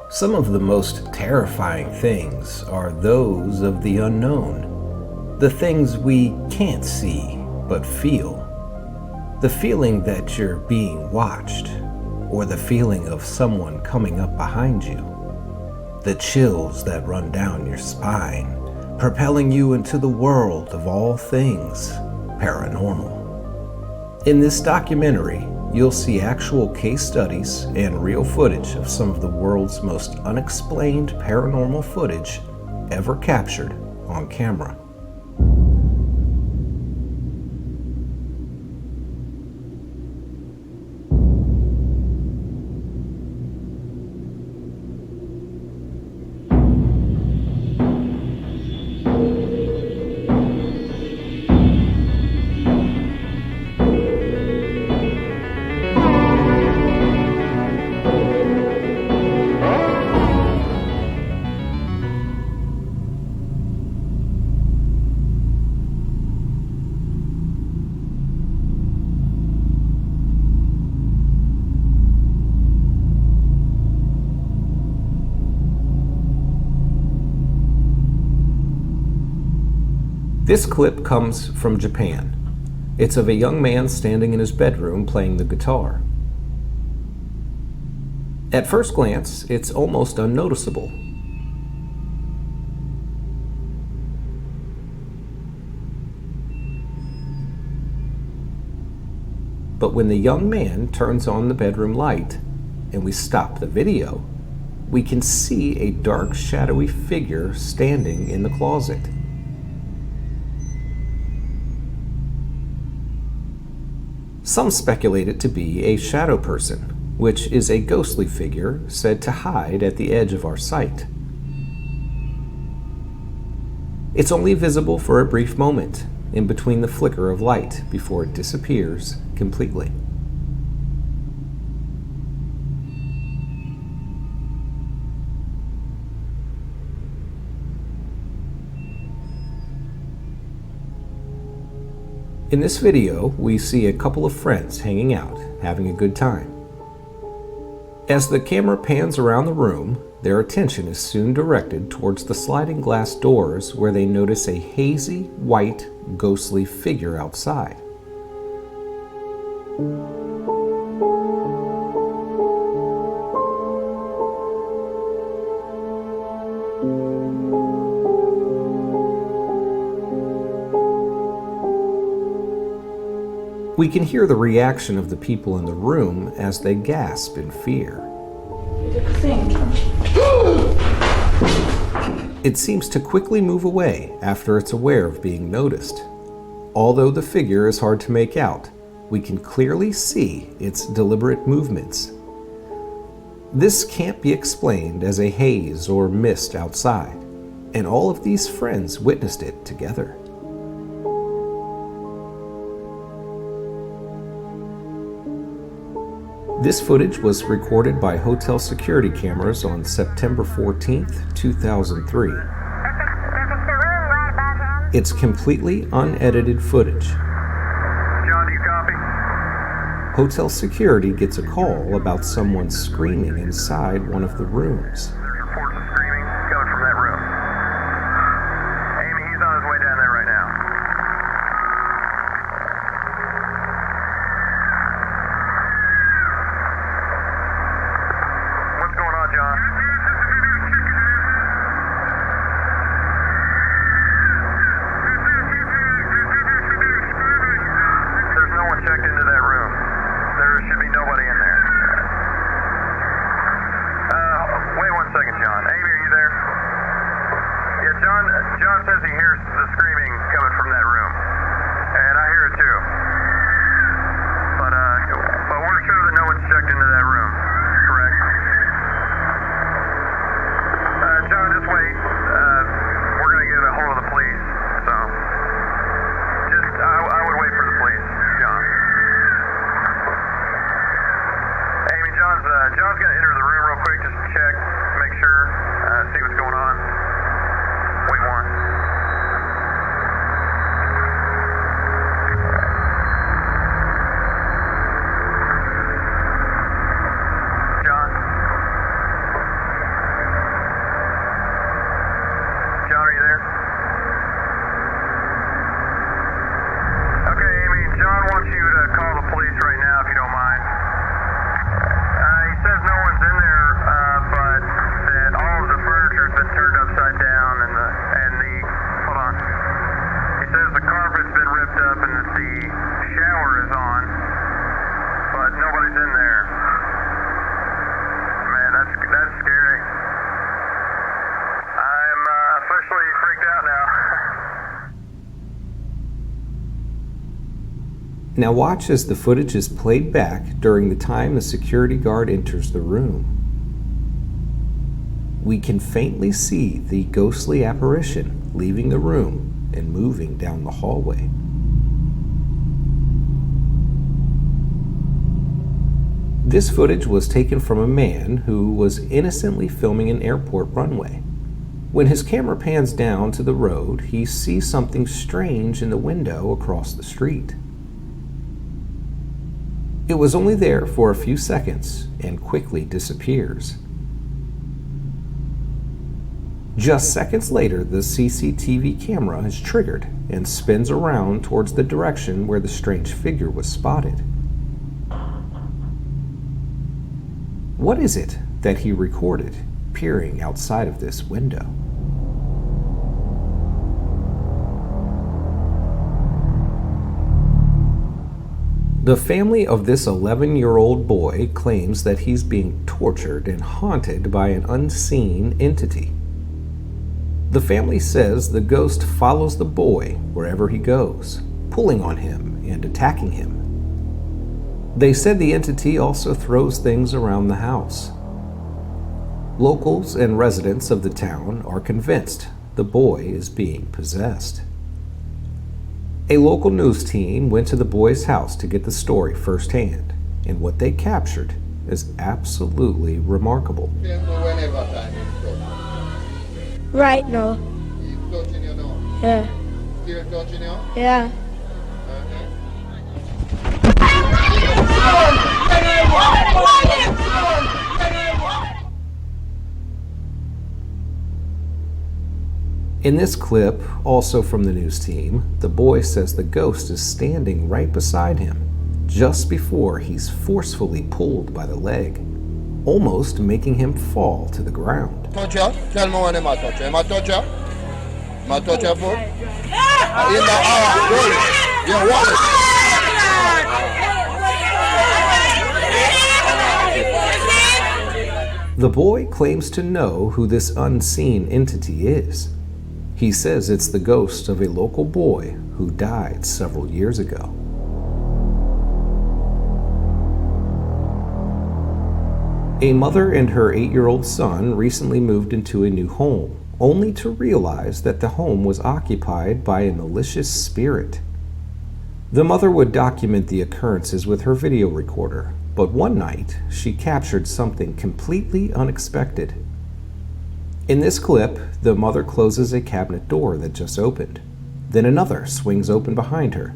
Some of the most terrifying things are those of the unknown, the things we can't see but feel. The feeling that you're being watched, or the feeling of someone coming up behind you. The chills that run down your spine, propelling you into the world of all things paranormal. In this documentary, you'll see actual case studies and real footage of some of the world's most unexplained paranormal footage ever captured on camera. This clip comes from Japan. It's of a young man standing in his bedroom playing the guitar. At first glance, it's almost unnoticeable. But when the young man turns on the bedroom light and we stop the video, we can see a dark, shadowy figure standing in the closet. Some speculate it to be a shadow person, which is a ghostly figure said to hide at the edge of our sight. It's only visible for a brief moment, in between the flicker of light, before it disappears completely. In this video, we see a couple of friends hanging out, having a good time. As the camera pans around the room, their attention is soon directed towards the sliding glass doors where they notice a hazy, white, ghostly figure outside. We can hear the reaction of the people in the room as they gasp in fear. It seems to quickly move away after it's aware of being noticed. Although the figure is hard to make out, we can clearly see its deliberate movements. This can't be explained as a haze or mist outside, and all of these friends witnessed it together. This footage was recorded by hotel security cameras on September 14th, 2003. It's completely unedited footage. John, do you copy? Hotel security gets a call about someone screaming inside one of the rooms. There's reports of screaming coming from that room. Amy, he's on his way down there right now. What's going on, John? There's no one checked into that room. There should be nobody in there. Wait one second, John. Amy, are you there? Yeah, John says he hears the screaming coming from that room. And I hear it too. But we're sure that no one's checked into that room. Correct? John, just wait. We're going to get a hold of the police. So, I would wait for the police, John. Amy, John's going to enter the room real quick just to check, make sure, see what's going on. Wait one. Now watch as the footage is played back during the time the security guard enters the room. We can faintly see the ghostly apparition leaving the room and moving down the hallway. This footage was taken from a man who was innocently filming an airport runway. When his camera pans down to the road, he sees something strange in the window across the street. It was only there for a few seconds and quickly disappears. Just seconds later, the CCTV camera is triggered and spins around towards the direction where the strange figure was spotted. What is it that he recorded peering outside of this window? The family of this 11-year-old boy claims that he's being tortured and haunted by an unseen entity. The family says the ghost follows the boy wherever he goes, pulling on him and attacking him. They said the entity also throws things around the house. Locals and residents of the town are convinced the boy is being possessed. A local news team went to the boy's house to get the story firsthand, and what they captured is absolutely remarkable. Right now. He's touching you now? Yeah. Still touching you? Yeah. In this clip, also from the news team, the boy says the ghost is standing right beside him, just before he's forcefully pulled by the leg, almost making him fall to the ground. Touch you? Tell me when he might touch you. He might touch you? He might touch your foot? In the arm, roll it. Yeah, roll it. The boy claims to know who this unseen entity is. He says it's the ghost of a local boy who died several years ago. A mother and her 8-year-old son recently moved into a new home, only to realize that the home was occupied by a malicious spirit. The mother would document the occurrences with her video recorder, but one night she captured something completely unexpected. In this clip, the mother closes a cabinet door that just opened. Then another swings open behind her.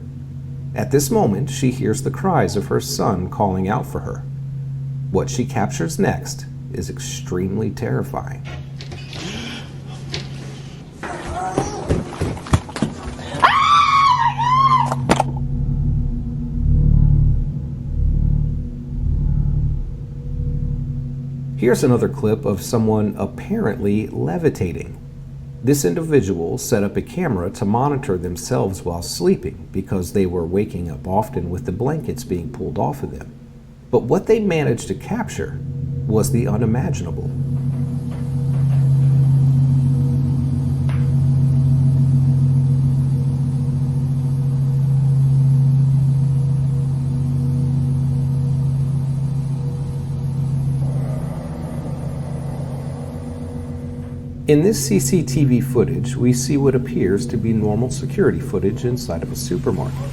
At this moment, she hears the cries of her son calling out for her. What she captures next is extremely terrifying. Here's another clip of someone apparently levitating. This individual set up a camera to monitor themselves while sleeping because they were waking up often with the blankets being pulled off of them. But what they managed to capture was the unimaginable. In this CCTV footage, we see what appears to be normal security footage inside of a supermarket.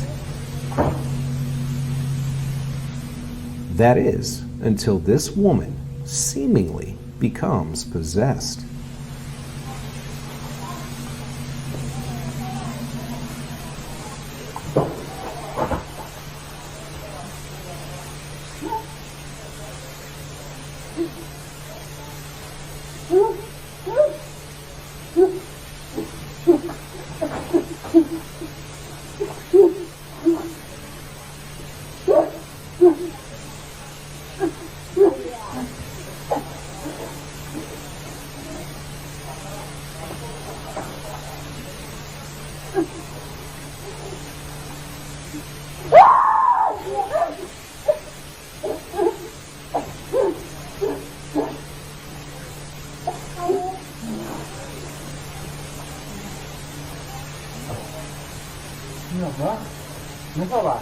That is, until this woman seemingly becomes possessed. No, no, no,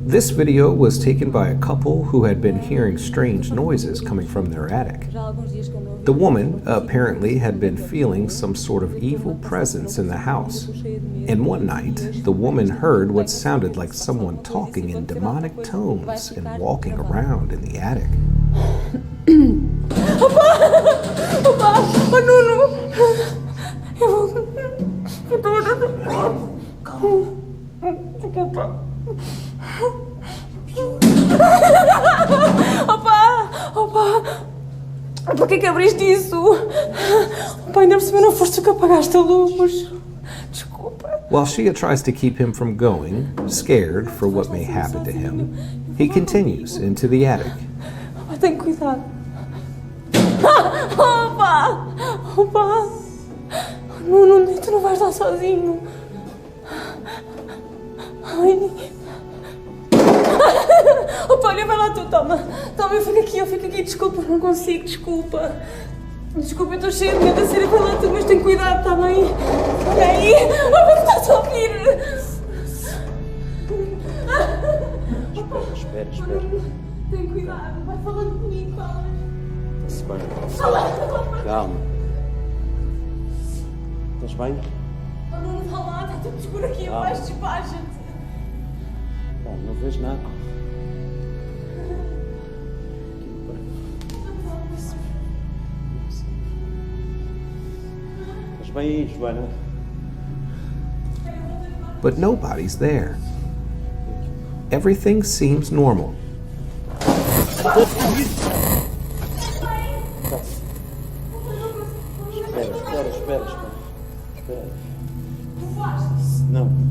This video was taken by a couple who had been hearing strange noises coming from their attic. The woman apparently had been feeling some sort of evil presence in the house, and one night the woman heard what sounded like someone talking in demonic tones and walking around in the attic. Por que abriste isso? Opa, ainda por cima não foste tu que apagaste a luz. Desculpa. While Shia tries to keep him from going, scared for what may happen to him, he continues into the attic. Opa, tem cuidado. Opa. Não, tu não vais lá sozinho. Ai. Opa, olha, vai lá tu, toma, eu fico aqui, desculpa, não consigo, desculpa, eu estou cheia de medo a sério, vai lá tu, mas tem cuidado, tá bem? Olha aí, opa, tu estás a ouvir? Espera. Tem cuidado, vai falando comigo, fala. Está-se bem. Fala. Calma. Estás bem? Oh, não está lá, está tudo escuro aqui abaixo, despacha-te. Não vejo nada. Estás bem aí, Joana? But nobody's there. Everything seems normal. Espera. Não.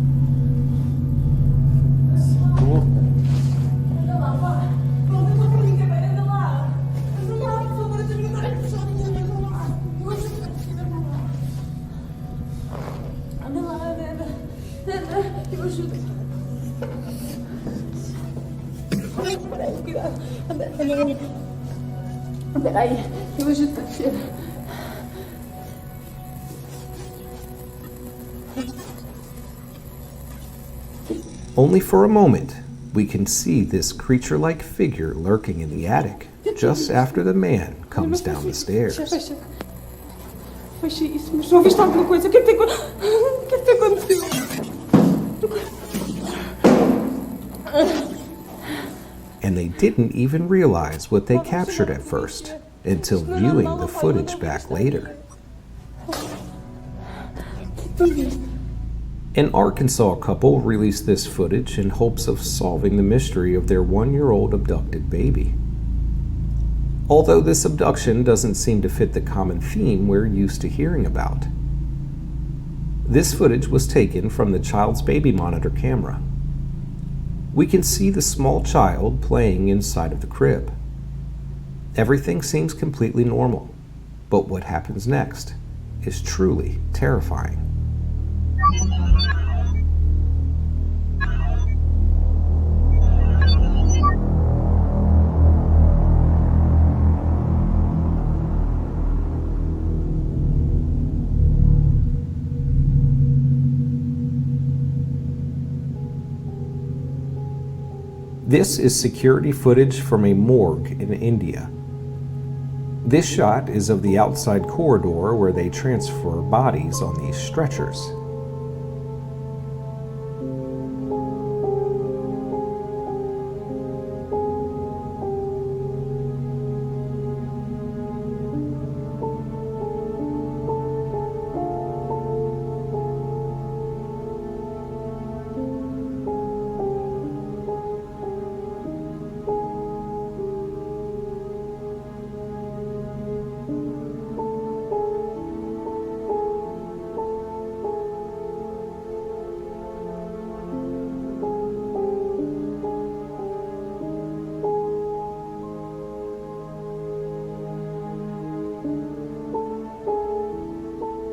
Peraí, eu ajudo a descer. Only for a moment, we can see this creature-like figure lurking in the attic, just after the man comes down the stairs. Fecha isso, mas não ouviste alguma coisa? O que é que tem acontecido? And they didn't even realize what they captured at first, until viewing the footage back later. An Arkansas couple released this footage in hopes of solving the mystery of their 1-year-old abducted baby. Although this abduction doesn't seem to fit the common theme we're used to hearing about. This footage was taken from the child's baby monitor camera. we can see the small child playing inside of the crib. Everything seems completely normal, but what happens next is truly terrifying. This is security footage from a morgue in India. This shot is of the outside corridor where they transfer bodies on these stretchers.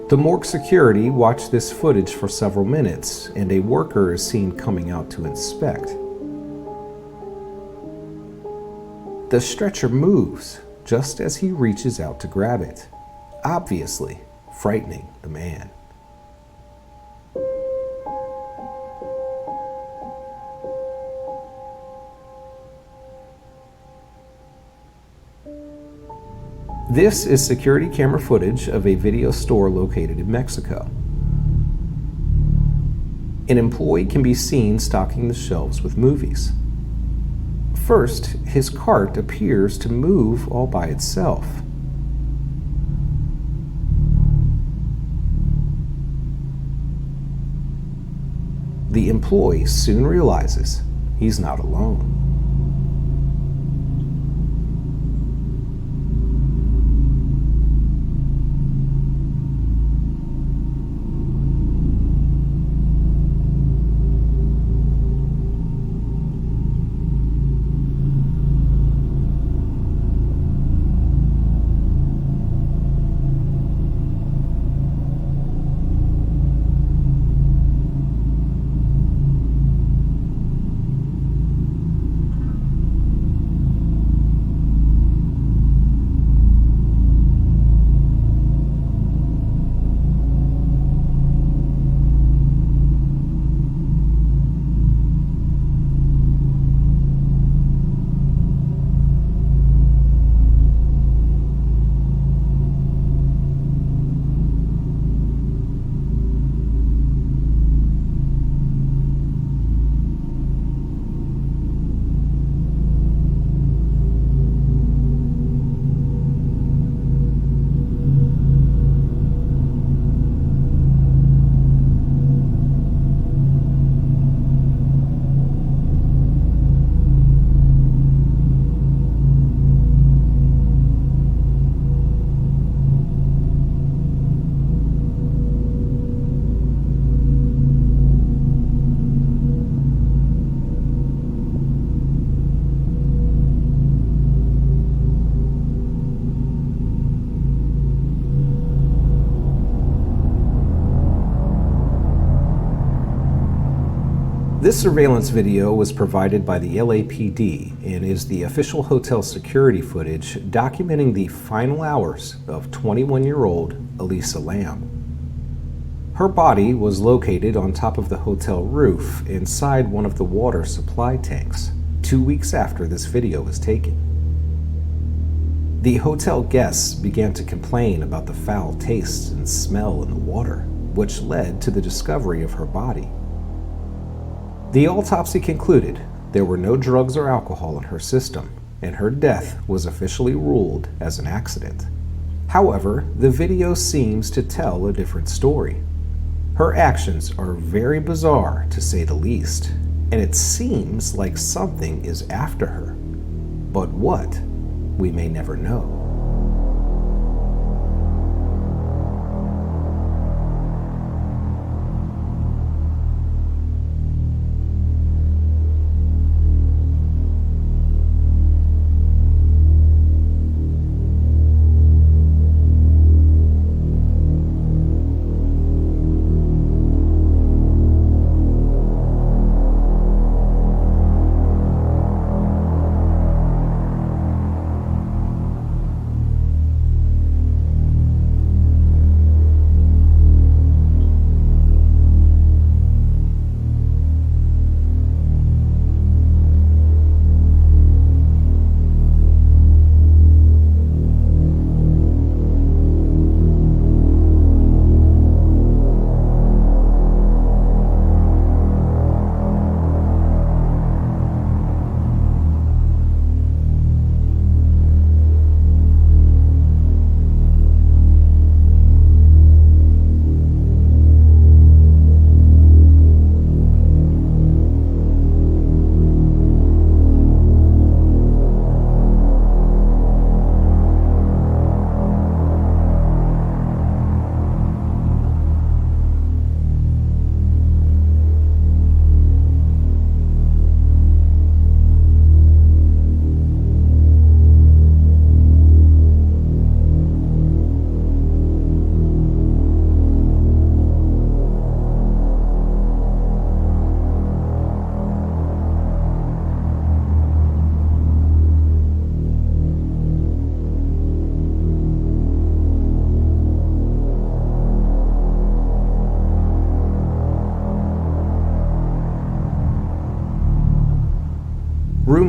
The morgue security watch this footage for several minutes, and a worker is seen coming out to inspect. The stretcher moves just as he reaches out to grab it, obviously frightening the man. This is security camera footage of a video store located in Mexico. An employee can be seen stocking the shelves with movies. First, his cart appears to move all by itself. The employee soon realizes he's not alone. This surveillance video was provided by the LAPD and is the official hotel security footage documenting the final hours of 21-year-old Elisa Lamb. Her body was located on top of the hotel roof inside one of the water supply tanks 2 weeks after this video was taken. The hotel guests began to complain about the foul taste and smell in the water, which led to the discovery of her body. The autopsy concluded there were no drugs or alcohol in her system, and her death was officially ruled as an accident. However, the video seems to tell a different story. Her actions are very bizarre, to say the least, and it seems like something is after her. But what? We may never know.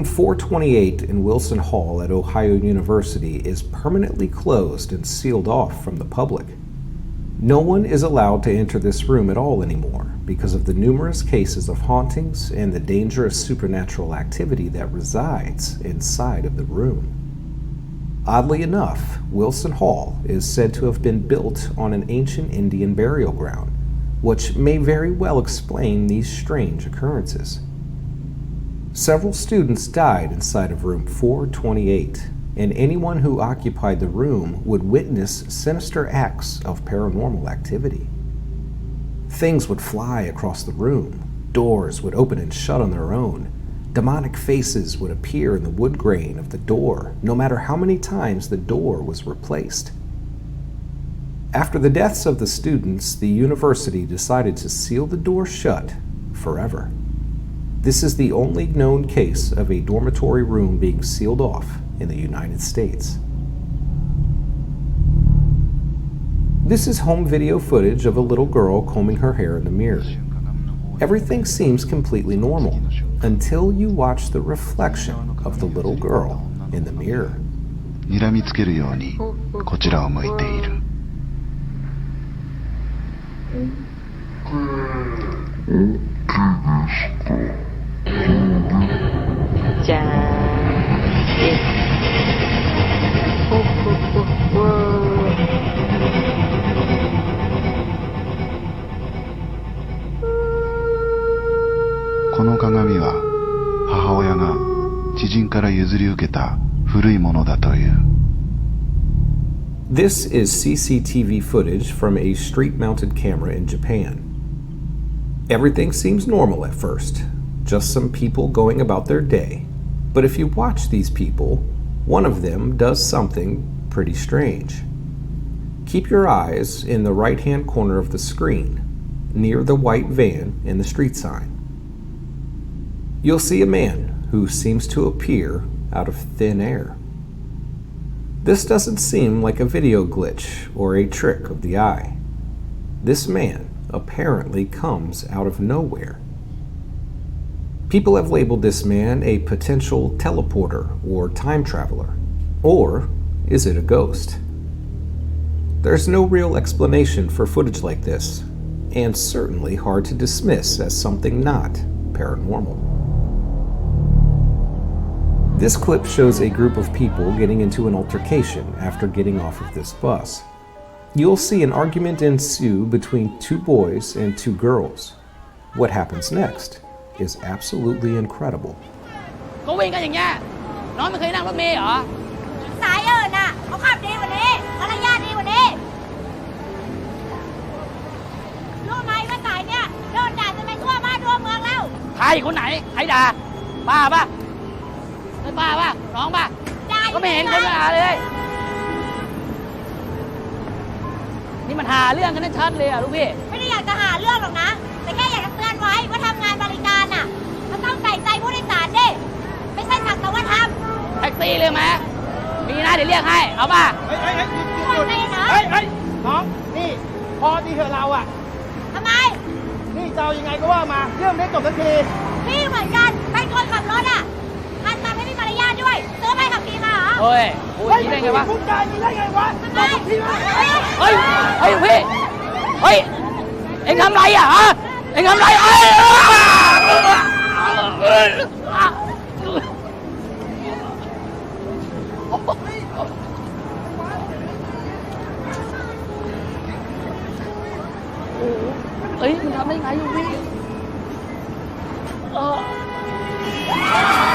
Room 428 in Wilson Hall at Ohio University is permanently closed and sealed off from the public. No one is allowed to enter this room at all anymore because of the numerous cases of hauntings and the dangerous supernatural activity that resides inside of the room. Oddly enough, Wilson Hall is said to have been built on an ancient Indian burial ground, which may very well explain these strange occurrences. Several students died inside of room 428, and anyone who occupied the room would witness sinister acts of paranormal activity. Things would fly across the room, doors would open and shut on their own, demonic faces would appear in the wood grain of the door, no matter how many times the door was replaced. After the deaths of the students, the university decided to seal the door shut forever. This is the only known case of a dormitory room being sealed off in the United States. This is home video footage of a little girl combing her hair in the mirror. Everything seems completely normal until you watch the reflection of the little girl in the mirror. 睨みつけるようにこちらを向いている。じゃーこの鏡は母親が知人から譲り受けた古いものだという。This is CCTV footage from a street-mounted camera in Japan. Everything seems normal at first, just some people going about their day. But if you watch these people, one of them does something pretty strange. Keep your eyes in the right-hand corner of the screen, near the white van and the street sign. You'll see a man who seems to appear out of thin air. This doesn't seem like a video glitch or a trick of the eye. This man apparently comes out of nowhere. People have labeled this man a potential teleporter or time traveler. Or is it a ghost? There's no real explanation for footage like this, and certainly hard to dismiss as something not paranormal. This clip shows a group of people getting into an altercation after getting off of this bus. You'll see an argument ensue between two boys and two girls. What happens next is absolutely incredible. ก็วิ่งกันอย่างเงี้ยน้องไม่เคยนั่งรถเมล์เหรอ สายอื่นน่ะเขาขับดีกว่านี้มารยาทดีกว่านี้รู้ไหมว่าสายเนี่ยโดนด่าจนไปทั่วบ้านทั่วเมืองแล้ว ใครคนไหนใครด่าป้าป่ะไม่ป้าป่ะน้องป่ะ ด่า ก็ไม่เห็นคนด่าเลยนี่มันหาเรื่องกันชัดเลยอ่ะลูกพี่ ไม่ได้อยากจะหาเรื่องหรอกนะแต่แค่อยากจะเตือนไว้ว่าทำงานบริการน่ะมันต้องใส่ใจผู้โดยสารดิไม่ใช่สักแต่ว่าทำ แท็กซี่เลยไหมมีนะเดี๋ยวเรียกให้เอาป่ะ คนไม่เนาะ น้องนี่พอทีเถอะเราอะ ทำไม นี่จะเอายังไงก็ว่ามาเรื่องไม่จบสักที พี่เหมือนกันเป็นคนขับรถอ่ะหันมาไม่มีมารยาทด้วยซื้อใบขับขี่มาเหรอ เฮ้ยพูดอย่างนี้ได้ไงวะ พูดจาอย่างนี้ได้ไงวะ ทำไม เฮ้ยเฮ้ยพี่เฮ้ยเอ็งทำไรอ่ะฮะเอ็งทำไรเอ้ยเฮ้ยมันทำได้ไงอยู่พี่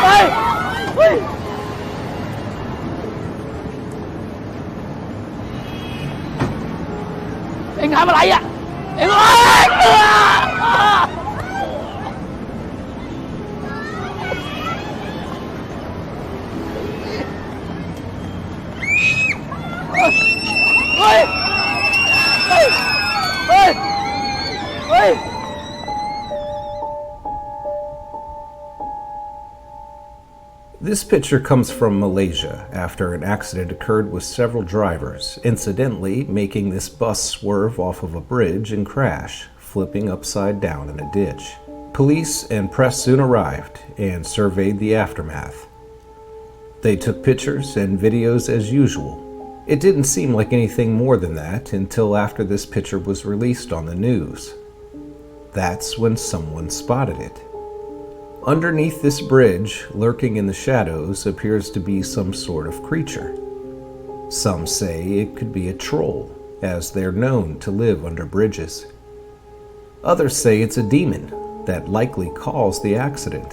เฮ้ยเฮ้ยเอ็งทำอะไรอ่ะเอ็งเฮ้ยเฮ้ยเฮ้ยเฮ้ย This picture comes from Malaysia after an accident occurred with several drivers, incidentally making this bus swerve off of a bridge and crash, flipping upside down in a ditch. Police and press soon arrived and surveyed the aftermath. They took pictures and videos as usual. It didn't seem like anything more than that until after this picture was released on the news. That's when someone spotted it. Underneath this bridge, lurking in the shadows, appears to be some sort of creature. Some say it could be a troll, as they're known to live under bridges. Others say it's a demon that likely caused the accident.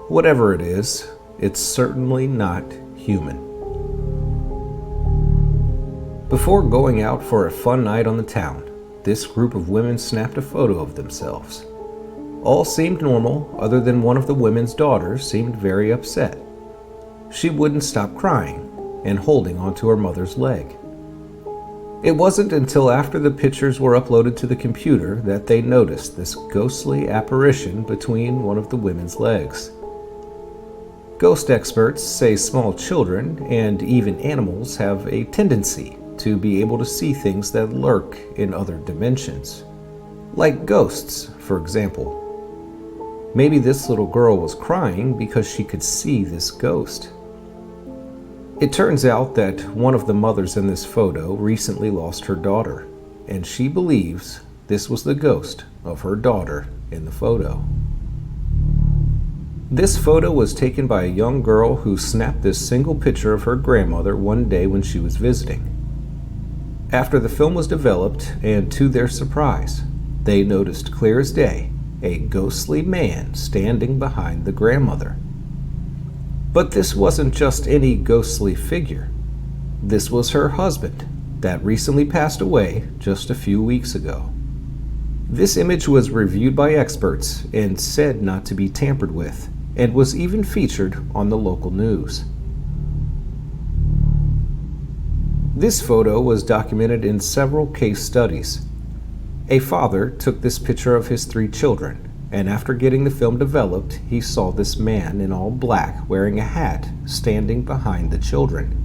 Whatever it is, it's certainly not human. Before going out for a fun night on the town, this group of women snapped a photo of themselves. All seemed normal, other than one of the women's daughters seemed very upset. She wouldn't stop crying and holding onto her mother's leg. It wasn't until after the pictures were uploaded to the computer that they noticed this ghostly apparition between one of the women's legs. Ghost experts say small children and even animals have a tendency to be able to see things that lurk in other dimensions, like ghosts, for example. Maybe this little girl was crying because she could see this ghost. It turns out that one of the mothers in this photo recently lost her daughter, and she believes this was the ghost of her daughter in the photo. This photo was taken by a young girl who snapped this single picture of her grandmother one day when she was visiting. After the film was developed, and to their surprise, they noticed clear as day a ghostly man standing behind the grandmother. But this wasn't just any ghostly figure. This was her husband that recently passed away just a few weeks ago. This image was reviewed by experts and said not to be tampered with, and was even featured on the local news. This photo was documented in several case studies. A father took this picture of his 3 children, and after getting the film developed, he saw this man in all black wearing a hat standing behind the children.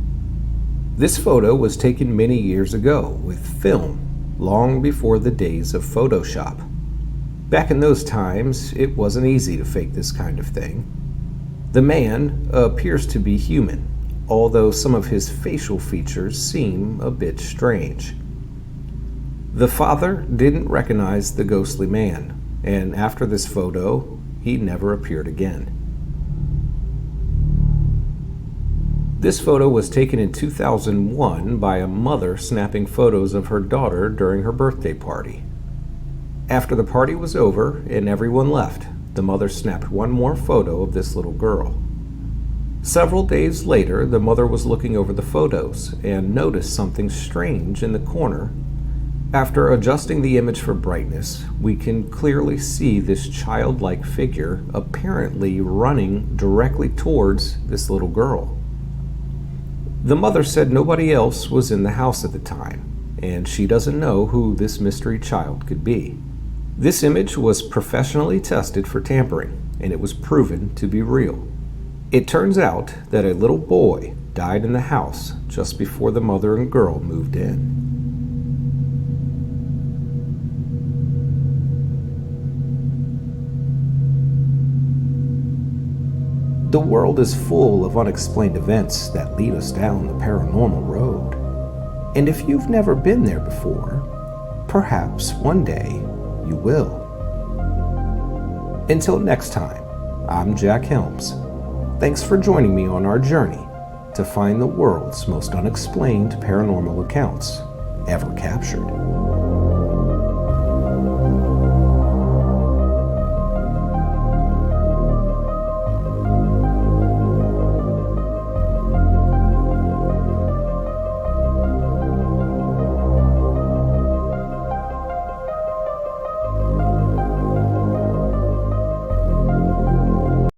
This photo was taken many years ago with film, long before the days of Photoshop. Back in those times, it wasn't easy to fake this kind of thing. The man appears to be human, although some of his facial features seem a bit strange. The father didn't recognize the ghostly man, and after this photo, he never appeared again. This photo was taken in 2001 by a mother snapping photos of her daughter during her birthday party. After the party was over and everyone left, the mother snapped one more photo of this little girl. Several days later, the mother was looking over the photos and noticed something strange in the corner. After adjusting the image for brightness, we can clearly see this childlike figure apparently running directly towards this little girl. The mother said nobody else was in the house at the time, and she doesn't know who this mystery child could be. This image was professionally tested for tampering, and it was proven to be real. It turns out that a little boy died in the house just before the mother and girl moved in. The world is full of unexplained events that lead us down the paranormal road. And if you've never been there before, perhaps one day you will. Until next time, I'm Jack Helms. Thanks for joining me on our journey to find the world's most unexplained paranormal accounts ever captured.